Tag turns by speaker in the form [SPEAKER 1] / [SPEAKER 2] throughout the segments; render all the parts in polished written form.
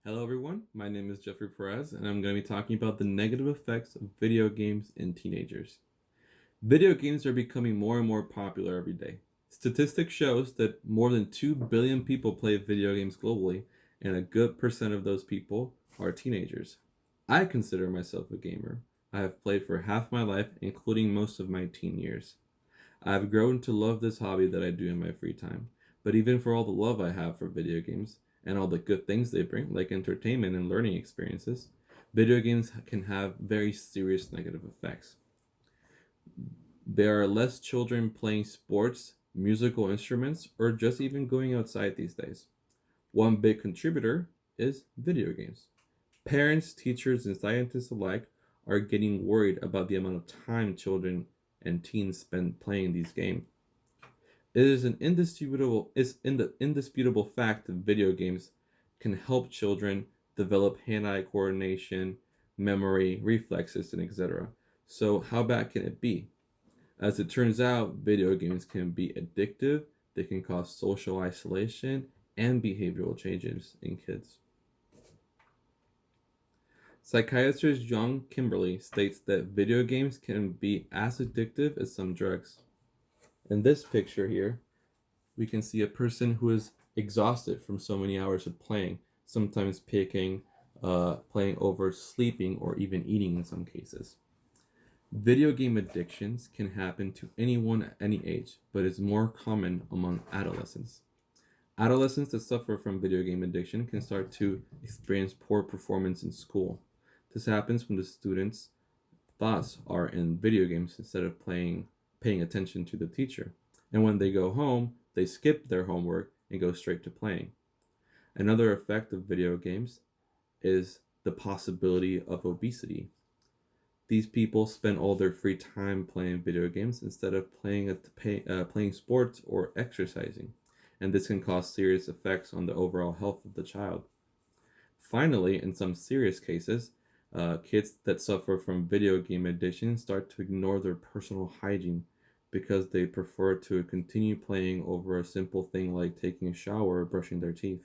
[SPEAKER 1] Hello, everyone. My name is Jeffrey Perez, and I'm going to be talking about the negative effects of video games in teenagers. Video games are becoming more and more popular every day. Statistics shows that more than 2 billion people play video games globally, and a good percent of those people are teenagers. I consider myself a gamer. I have played for half my life, including most of my teen years. I have grown to love this hobby that I do in my free time. But even for all the love I have for video games and all the good things they bring, like entertainment and learning experiences, video games can have very serious negative effects. There are less children playing sports, musical instruments, or just even going outside these days. One big contributor is video games. Parents, teachers, and scientists alike are getting worried about the amount of time children and teens spend playing these games. It is an indisputable fact that video games can help children develop hand-eye coordination, memory, reflexes, and etc. So how bad can it be? As it turns out, video games can be addictive, they can cause social isolation and behavioral changes in kids. Psychiatrist John Kimberly states that video games can be as addictive as some drugs. In this picture here, we can see a person who is exhausted from so many hours of playing, sometimes playing over sleeping or even eating in some cases. Video game addictions can happen to anyone at any age, but is more common among adolescents. Adolescents that suffer from video game addiction can start to experience poor performance in school. This happens when the students' thoughts are in video games instead of paying attention to the teacher. And when they go home, they skip their homework and go straight to playing. Another effect of video games is the possibility of obesity. These people spend all their free time playing video games instead of playing sports or exercising, and this can cause serious effects on the overall health of the child. Finally, in some serious cases, kids that suffer from video game addiction start to ignore their personal hygiene because they prefer to continue playing over a simple thing like taking a shower or brushing their teeth.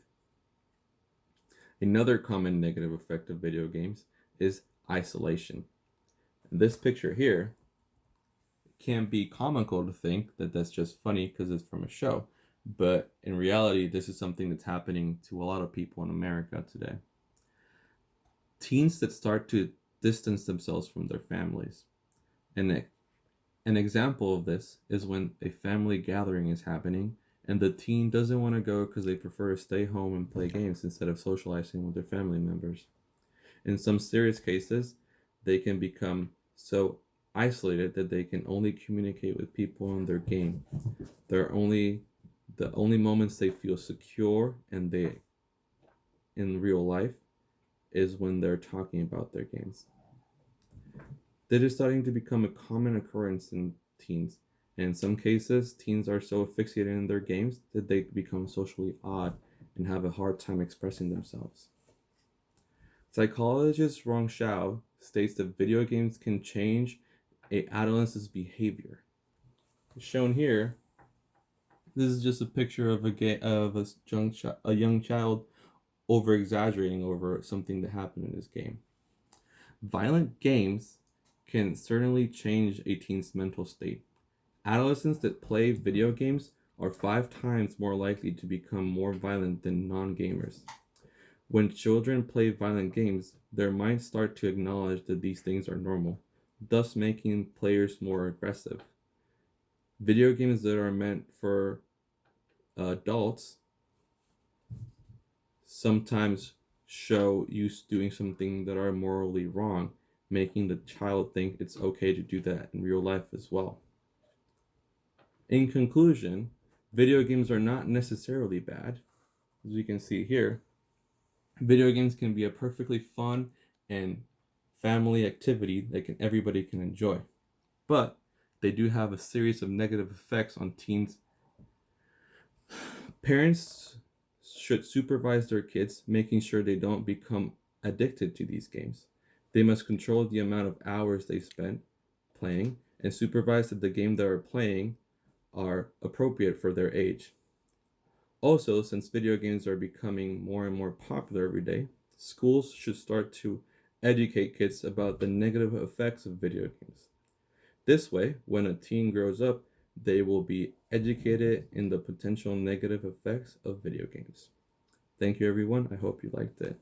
[SPEAKER 1] Another common negative effect of video games is isolation. This picture here can be comical to think that that's just funny because it's from a show, but in reality, this is something that's happening to a lot of people in America today. Teens that start to distance themselves from their families. And an example of this is when a family gathering is happening and the teen doesn't want to go because they prefer to stay home and play games instead of socializing with their family members. In some serious cases, they can become so isolated that they can only communicate with people in their game. The only moments they feel secure and they in real life is when they're talking about their games. That is starting to become a common occurrence in teens. And in some cases, teens are so fixated in their games that they become socially odd and have a hard time expressing themselves. Psychologist Rong Shao states that video games can change a adolescent's behavior. Shown here, this is just a picture of a young child over exaggerating over something that happened in his game. Violent games can certainly change a teen's mental state. Adolescents that play video games are 5 times more likely to become more violent than non-gamers. When children play violent games, their minds start to acknowledge that these things are normal, thus making players more aggressive. Video games that are meant for adults sometimes show you doing something that are morally wrong, making the child think it's okay to do that in real life as well. In conclusion, video games are not necessarily bad. As you can see here, video games can be a perfectly fun and family activity that everybody can enjoy. But they do have a series of negative effects on teens. Parents should supervise their kids, making sure they don't become addicted to these games. They must control the amount of hours they spend playing and supervise that the game they are playing are appropriate for their age. Also, since video games are becoming more and more popular every day, schools should start to educate kids about the negative effects of video games. This way, when a teen grows up, they will be educated in the potential negative effects of video games. Thank you, everyone. I hope you liked it.